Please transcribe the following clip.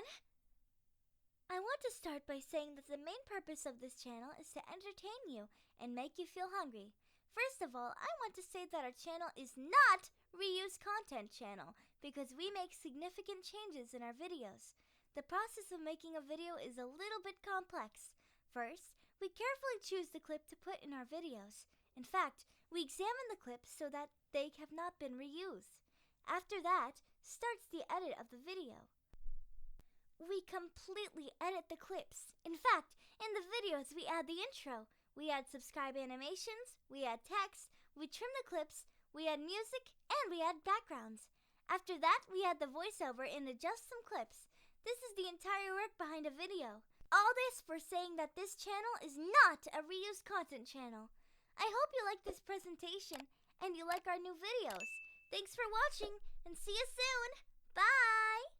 everyone! I want to start by saying that the main purpose of this channel is to entertain you and make you feel hungry. First of all, I want to say that our channel is not reuse content channel because we make significant changes in our videos. The process of making a video is a little bit complex. First, we carefully choose the clip to put in our videos. In fact, we examine the clips so that they have not been reused. After that, starts the edit of the video. We completely edit the clips. In fact, in the videos we add the intro, we add subscribe animations, we add text, we trim the clips, we add music, and we add backgrounds. After that, we add the voiceover and adjust some clips. This is the entire work behind a video. All this for saying that this channel is not a reused content channel. I hope you like this presentation and you like our new videos. Thanks for watching and see you soon. Bye!